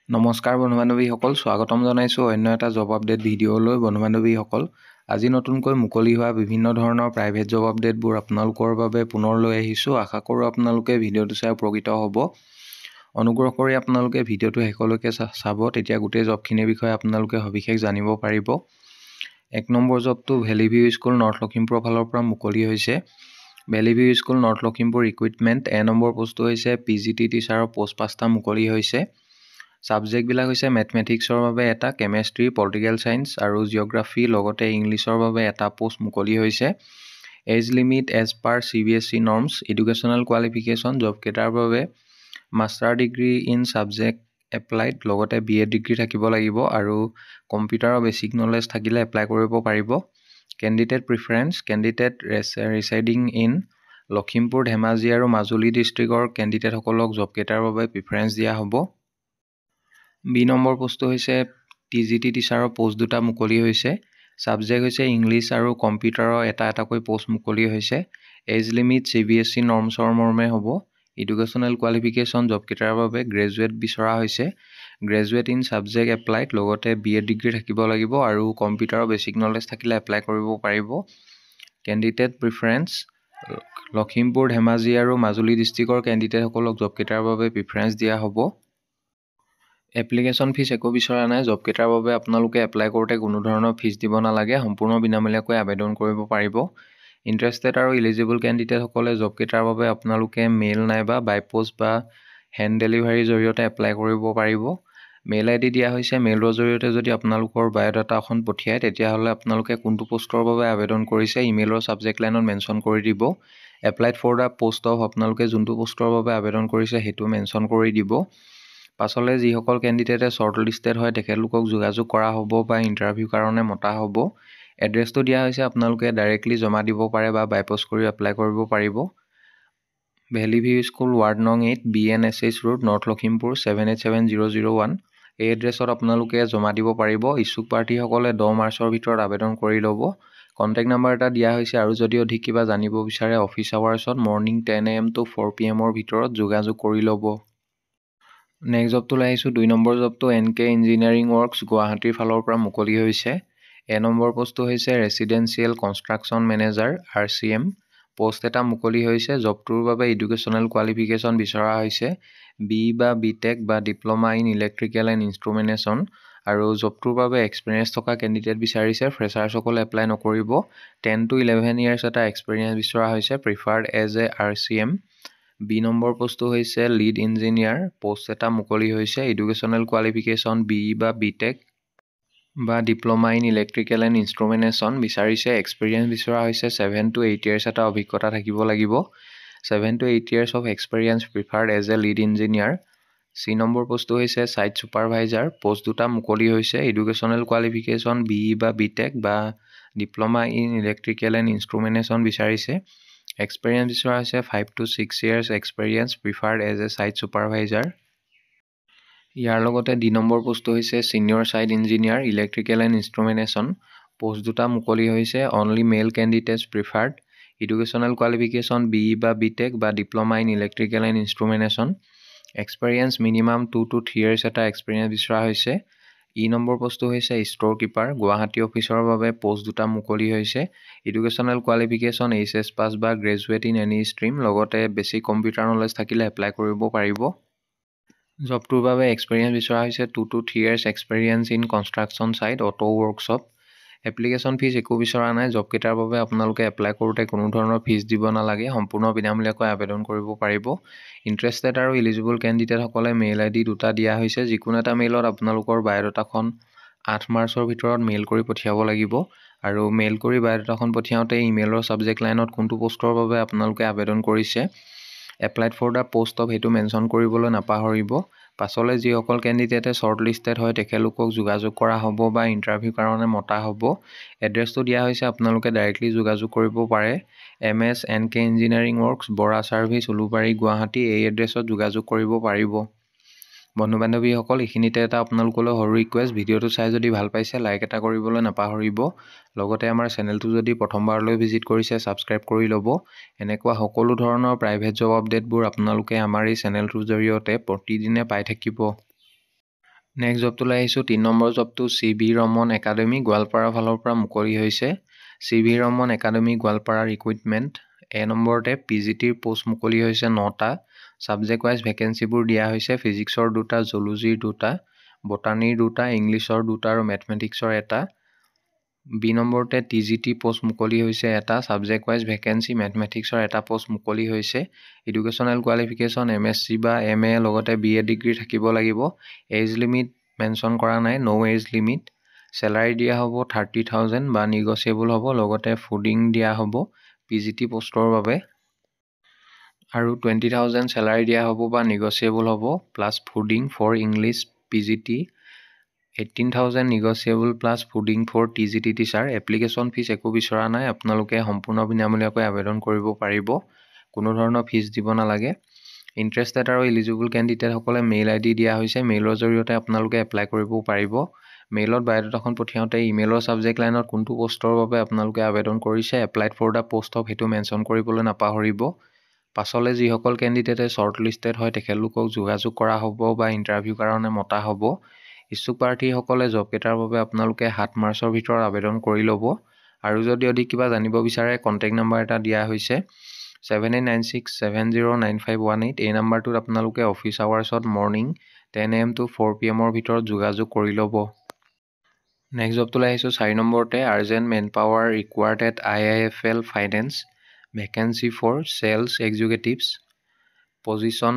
নমস্কাৰ বন্ধু-বান্ধৱীসকল, স্বাগতম জনাইছোঁ অন্য এটা জব আপডেট ভিডিঅ'লৈ। বন্ধু-বান্ধৱীসকল, আজি নতুনকৈ মুকলি হোৱা বিভিন্ন ধৰণৰ প্ৰাইভেট জব আপডেটবোৰ আপোনালোকৰ বাবে পুনৰ লৈ আহিছোঁ। আশা কৰোঁ আপোনালোকে ভিডিঅ'টো চাই উপকৃত হ'ব। অনুগ্ৰহ কৰি আপোনালোকে ভিডিঅ'টো শেষলৈকে চাব, তেতিয়া গোটেই জবখিনিৰ বিষয়ে আপোনালোকে সবিশেষ জানিব পাৰিব। 1 নম্বৰ জবটো ভেলি ভিউ স্কুল নৰ্থ লখিমপুৰৰ ফালৰ পৰা মুকলি হৈছে। Valley view school north Lakhimpur recruitment. 1 number পোষ্টটো হৈছে PGT টিচাৰৰ পোষ্ট 5টা মুকলি হৈছে। ছাবজেক্টবিলাক হৈছে মেথমেটিক্সৰ বাবে এটা, কেমেষ্ট্ৰি, পলিটিকেল ছায়েন্স আৰু জিঅ'গ্ৰাফী, লগতে ইংলিছৰ বাবে এটা পোষ্ট মুকলি হৈছে। Age limit age per CBSE norms. Educational qualification জবকেইটাৰ বাবে master degree in subject applied, লগতে BA ডিগ্ৰী থাকিব লাগিব আৰু কম্পিউটাৰৰ বেছিক নলেজ থাকিলে এপ্লাই কৰিব পাৰিব। Candidate preference, candidate ৰিচাইডিং in Lakhimpur, Dhemaji আৰু মাজুলী ডিষ্ট্ৰিক্টৰ কেণ্ডিডেটসকলক জবকেইটাৰ বাবে প্ৰিফাৰেঞ্চ দিয়া হ'ব। B নম্বৰ পোষ্টটো হৈছে TGT টিচাৰৰ পোষ্ট 2টা মুকলি হৈছে। ছাবজেক্ট হৈছে ইংলিছ আৰু কম্পিউটাৰৰ এটাকৈ পোষ্ট মুকলি হৈছে। এজ লিমিট CBSE নৰ্মছৰ মৰ্মে হ'ব। এডুকেশ্যনেল কোৱালিফিকেশ্যন জবকেইটাৰ বাবে গ্ৰেজুৱেট বিচৰা হৈছে। গ্ৰেজুৱেট ইন ছাবজেক্ট এপ্লাইড, লগতে BA ডিগ্ৰী থাকিব লাগিব আৰু কম্পিউটাৰৰ বেছিক নলেজ থাকিলে এপ্লাই কৰিব পাৰিব। কেণ্ডিডেট প্ৰিফাৰেঞ্চ, লখিমপুৰ, ধেমাজি আৰু মাজুলী ডিষ্ট্ৰিক্টৰ কেণ্ডিডেটসকলক জবকেইটাৰ বাবে প্ৰিফাৰেঞ্চ দিয়া হ'ব। এপ্লিকেশ্যন ফিজ একো বিচৰা নাই। জবকেইটাৰ বাবে আপোনালোকে এপ্লাই কৰোঁতে কোনো ধৰণৰ ফিজ দিব নালাগে, সম্পূৰ্ণ বিনামূলীয়াকৈ আবেদন কৰিব পাৰিব। ইণ্টাৰেষ্টেড আৰু ইলিজিবল কেণ্ডিডেটসকলে জবকেইটাৰ বাবে আপোনালোকে মেইল নাইবা বাই পোষ্ট বা হেণ্ড ডেলিভাৰীৰ জৰিয়তে এপ্লাই কৰিব পাৰিব। মেইল ID দিয়া হৈছে। মেইলৰ জৰিয়তে যদি আপোনালোকৰ বায়'ডাটা এখন পঠিয়ায়, তেতিয়াহ'লে আপোনালোকে কোনটো পোষ্টৰ বাবে আবেদন কৰিছে ইমেইলৰ ছাবজেক্ট লাইনত মেনশ্যন কৰি দিব। Applied for the post of, আপোনালোকে যোনটো পোষ্টৰ বাবে আবেদন কৰিছে সেইটো মেনশ্যন কৰি দিব। পাছলৈ যিসকল কেণ্ডিডেটে শ্বৰ্ট লিষ্টেড হয় তেখেতলোকক যোগাযোগ কৰা হ'ব বা ইণ্টাৰভিউৰ কাৰণে মতা হ'ব। এড্ৰেছটো দিয়া হৈছে, আপোনালোকে ডাইৰেক্টলি জমা দিব পাৰে বা বাইপোষ্ট কৰি এপ্লাই কৰিব পাৰিব। ভেলি ভিউ স্কুল, ৱাৰ্ড নং 8, BNSH ৰোড, নৰ্থ লখিমপুৰ 787001। এই এড্ৰেছত আপোনালোকে জমা দিব পাৰিব। ইচ্ছুক প্ৰাৰ্থীসকলে 10 মাৰ্চৰ ভিতৰত আবেদন কৰি ল'ব। কণ্টেক্ট নাম্বাৰ এটা দিয়া হৈছে আৰু যদি অধিক কিবা জানিব বিচাৰে office আৱাৰ্ছত morning 10 AM to 4 PM ভিতৰত যোগাযোগ কৰি ল'ব। নেক্সট জবটোলৈ আহিছোঁ। 2 নম্বৰ জবটো NK ইঞ্জিনিয়াৰিং ৱৰ্কছ গুৱাহাটীৰ ফালৰ পৰা মুকলি হৈছে। A নম্বৰ পোষ্টটো হৈছে residential construction manager RCM। Post এটা মুকলি হৈছে। জবটোৰ বাবে এডুকেশ্যনেল কোৱালিফিকেশ্যন বিচৰা হৈছে BE বা BTech বা ডিপ্ল'মা ইন ইলেক্ট্ৰিকেল এণ্ড ইনষ্ট্ৰুমেণ্টেশ্যন আৰু জবটোৰ বাবে এক্সপিৰিয়েঞ্চ থকা কেণ্ডিডেট বিচাৰিছে। ফ্ৰেছাৰ্ছসকলে এপ্লাই নকৰিব। 10 to 11 years এটা এক্সপিৰিয়েঞ্চ বিচৰা হৈছে, preferred as a RCM। B number পোষ্টটো হৈছে লিড ইঞ্জিনিয়াৰ। পোষ্ট এটা মুকলি হৈছে। এডুকেশ্যনেল কোৱালিফিকেশ্যন BE বা BTech বা diploma in electrical and instrumentation বিচাৰিছে। এক্সপিৰিয়েঞ্চ বিচৰা হৈছে 7 to 8 years এটা অভিজ্ঞতা থাকিব লাগিব। 7 to 8 years of experience preferred as a lead engineer। C number পোষ্টটো হৈছে ছাইট ছুপাৰভাইজাৰ। পোষ্ট 2টা মুকলি হৈছে। এডুকেশ্যনেল কোৱালিফিকেশ্যন BE বা BTech বা diploma in electrical and instrumentation বিচাৰিছে। এক্সপিৰিয়েঞ্চ বিচৰা হৈছে 5 to 6 years experience, preferred as a site supervisor. ইয়াৰ লগতে D নম্বৰ পোষ্টটো হৈছে senior site engineer electrical and instrumentation. Post 2টা মুকলি হৈছে। Only male candidates preferred. Educational qualification BE বা BTech বা diploma in electrical and instrumentation. Experience minimum 2 to 3 years এটা এক্সপিৰিয়েঞ্চ বিচৰা হৈছে। E নম্বৰ পোষ্টটো হৈছে ষ্ট'ৰ কিপাৰ গুৱাহাটী অফিচৰ বাবে। পোষ্ট 2টা মুকলি হৈছে। এডুকেশ্যনেল কোৱালিফিকেশ্যন HS পাছ বা গ্ৰেজুৱেট ইন এনি ষ্ট্ৰীম, লগতে বেছিক কম্পিউটাৰ নলেজ থাকিলে এপ্লাই কৰিব পাৰিব। জবটোৰ বাবে এক্সপিৰিয়েঞ্চ বিচৰা হৈছে 2 to 3 years experience in construction site, auto workshop. Application fees একো বিচৰা নাই। জবকেইটাৰ বাবে আপোনালোকে এপ্লাই কৰোঁতে কোনো ধৰণৰ ফিজ দিব নালাগে, সম্পূৰ্ণ বিনামূলীয়াকৈ আবেদন কৰিব পাৰিব। ইণ্টাৰেষ্টেড আৰু ইলিজিবল কেণ্ডিডেটসকলে মেইল ID 2টা দিয়া হৈছে। যিকোনো এটা মেইলত আপোনালোকৰ বায়'ডাটাখন 8 মাৰ্চৰ ভিতৰত মেইল কৰি পঠিয়াব লাগিব আৰু মেইল কৰি বায়'ডাটাখন পঠিয়াওঁতে ইমেইলৰ ছাবজেক্ট লাইনত কোনটো পোষ্টৰ বাবে আপোনালোকে আবেদন কৰিছে applied for the post of সেইটো মেনশ্যন কৰিবলৈ নাপাহৰিব। পাছলৈ যিসকল কেণ্ডিডেটে শ্বৰ্ট লিষ্টেড হয় তেখেতলোকক যোগাযোগ কৰা হ'ব বা ইণ্টাৰভিউৰ কাৰণে মতা হ'ব। এড্ৰেছটো দিয়া হৈছে, আপোনালোকে ডাইৰেক্টলি যোগাযোগ কৰিব পাৰে। MS NK engineering works, Bora service, Ulubari, Guwahati. এই এড্ৰেছত যোগাযোগ কৰিব পাৰিব। বন্ধু-বান্ধৱীসকল, এইখিনিতে এটা আপোনালোকলৈ সৰু ৰিকুৱেষ্ট। ভিডিঅ'টো চাই যদি ভাল পাইছে লাইক এটা কৰিবলৈ নাপাহৰিব। লগতে আমাৰ চেনেলটো যদি প্ৰথমবাৰলৈ ভিজিট কৰিছে ছাবস্ক্ৰাইব কৰি ল'ব। এনেকুৱা সকলো ধৰণৰ প্ৰাইভেট জব আপডেটবোৰ আপোনালোকে আমাৰ এই চেনেলটোৰ জৰিয়তে প্ৰতিদিনে পাই থাকিব। নেক্সট জবটোলৈ আহিছোঁ 3 নম্বৰ জবটো CV ৰমন একাডেমী গোৱালপাৰা ফালৰ পৰা মুকলি হৈছে। CV Raman academy Goalpara recruitment. A নম্বৰতে PGTৰ পোষ্ট মুকলি হৈছে 9টা। ছাবজেক্ট ৱাইজ ভেকেঞ্চিবোৰ দিয়া হৈছে ফিজিক্সৰ 2টা, জুলজিৰ 2টা, বটানীৰ 2টা, ইংলিছৰ 2টা আৰু মেথমেটিক্সৰ 1টা। বি নম্বৰতে TGT পোষ্ট মুকলি হৈছে 1টা। ছাবজেক্ট ৱাইজ ভেকেঞ্চি মেথমেটিক্সৰ 1টা পোষ্ট মুকলি হৈছে। এডুকেশ্যনেল কোৱালিফিকেশ্যন MSc বা MA লগতে BA ডিগ্ৰী থাকিব লাগিব। এজ লিমিট মেনশ্যন কৰা নাই, ন' এজ লিমিট। চেলাৰী দিয়া হ'ব 30,000 বা নিগচিয়েবল হ'ব, লগতে ফুডিং দিয়া হ'ব PGT পোষ্টৰ বাবে আৰু 20,000 চেলাৰী দিয়া হ'ব বা নিগচিয়েবল হ'ব plus fooding for English PGT, 18,000 negotiable plus fooding for TGT teacher. Application fees একো বিচৰা নাই, আপোনালোকে সম্পূৰ্ণ বিনামূলীয়াকৈ আবেদন কৰিব পাৰিব, কোনো ধৰণৰ ফিজ দিব নালাগে। ইণ্টাৰেষ্টেড আৰু এলিজিবল কেণ্ডিডেটসকলে মেইল ID দিয়া হৈছে, মেইলৰ জৰিয়তে আপোনালোকে এপ্লাই কৰিব পাৰিব। মেইলত বায়'ডাটাখন পঠিয়াওঁতে ইমেইলৰ ছাবজেক্ট লাইনত কোনটো পোষ্টৰ বাবে আপোনালোকে আবেদন কৰিছে, applied for the post of সেইটো মেনশ্যন কৰিবলৈ নাপাহৰিব। পাছলৈ যিসকল কেণ্ডিডেটে শ্বৰ্ট লিষ্টেড হয় তেখেতলোকক যোগাযোগ কৰা হ'ব বা ইণ্টাৰভিউৰ কাৰণে মতা হ'ব। ইচ্ছুক প্ৰাৰ্থীসকলে জবকেইটাৰ বাবে আপোনালোকে 7 মাৰ্চৰ ভিতৰত আবেদন কৰি ল'ব। আৰু যদি অধিক কিবা জানিব বিচাৰে কণ্টেক্ট নাম্বাৰ এটা দিয়া হৈছে 7896709518। এই নাম্বাৰটোত আপোনালোকে office আৱাৰ্ছত morning 10 AM to 4 PM ভিতৰত যোগাযোগ কৰি ল'ব। নেক্সট জবটোলৈ আহিছোঁ 4 নম্বৰতে urgent manpower required at IIFL finance vacancy for sales executives position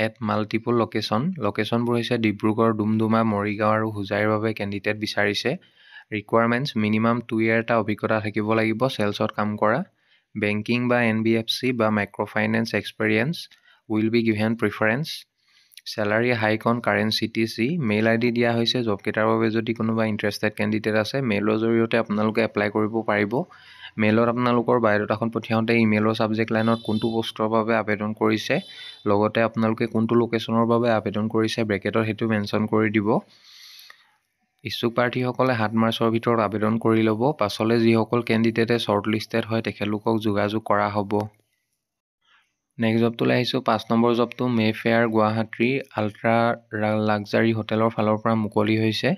at multiple লোকেশ্যনবোৰ হৈছে ডিব্ৰুগড়, ডুমডুমা, মৰিগাঁও আৰু হোজাইৰ বাবে কেণ্ডিডেট বিচাৰিছে। ৰিকুৱাৰমেণ্টছ মিনিমাম 2 year এটা অভিজ্ঞতা থাকিব লাগিব চেলছত কাম কৰা। বেংকিং বা NBFC বা micro' finance experience will be given preference. Salary hike on current CTC। Mail ID দিয়া হৈছে, জবকেইটাৰ বাবে যদি কোনোবা ইণ্টাৰেষ্টেড কেণ্ডিডেট আছে মেইলৰ জৰিয়তে আপোনালোকে এপ্লাই কৰিব পাৰিব। মেইলত আপোনালোকৰ বায়'ডাটাখন পঠিয়াওঁতে ইমেইলৰ ছাবজেক্ট লাইনত কোনটো পোষ্টৰ বাবে আবেদন কৰিছে, লগতে আপোনালোকে কোনটো লোকেশ্যনৰ বাবে আবেদন কৰিছে ব্ৰেকেটত সেইটো মেনশ্যন কৰি দিব। ইচ্ছুক প্ৰাৰ্থীসকলে 7 মাৰ্চৰ ভিতৰত আবেদন কৰি ল'ব। পাছলৈ যিসকল কেণ্ডিডেটে শ্বৰ্ট লিষ্টেড হয় তেখেতলোকক যোগাযোগ কৰা হ'ব। নেক্সট জবটোলৈ আহিছোঁ 5 নম্বৰ জবটো মেফেয়াৰ গুৱাহাটী আল্ট্ৰা লাক্সাৰী হোটেলৰ ফালৰ পৰা মুকলি হৈছে।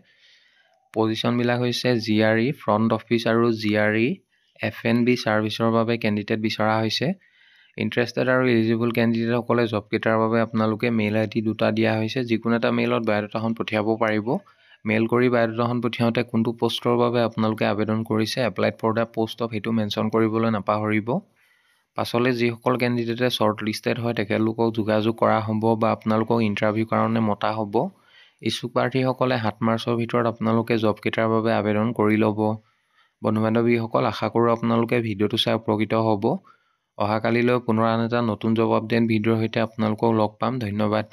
পজিশ্যনবিলাক হৈছে GRE ফ্ৰণ্ট অফিচ আৰু GRE F&B ছাৰ্ভিচৰ বাবে কেণ্ডিডেট বিচৰা হৈছে। ইণ্টাৰেষ্টেড আৰু এলিজিবল কেণ্ডিডেটসকলে জবকেইটাৰ বাবে আপোনালোকে মেইল ID 2টা দিয়া হৈছে, যিকোনো এটা মেইলত বায়'ডাটাখন পঠিয়াব পাৰিব। মেইল কৰি বায়'ডাটাখন পঠিয়াওঁতে কোনটো পোষ্টৰ বাবে আপোনালোকে আবেদন কৰিছে, applied for the post of সেইটো মেনশ্যন কৰিবলৈ নাপাহৰিব। পাছলৈ যিসকল কেণ্ডিডেটে শ্বৰ্ট লিষ্টেড হয় তেখেতলোকক যোগাযোগ কৰা হ'ব বা আপোনালোকক ইণ্টাৰভিউৰ কাৰণে মতা হ'ব। ইচ্ছুক প্ৰাৰ্থীসকলে 7 মাৰ্চৰ ভিতৰত আপোনালোকে জবকেইটাৰ বাবে আবেদন কৰি ল'ব। বন্ধু বান্ধৱীসকল, আশা কৰোঁ আপোনালোকে ভিডিঅ'টো চাই উপকৃত হ'ব। অহাকালিলৈ পুনৰ আন এটা নতুন জব আপডেট ভিডিঅ'ৰ সৈতে আপোনালোকক লগ পাম। ধন্যবাদ।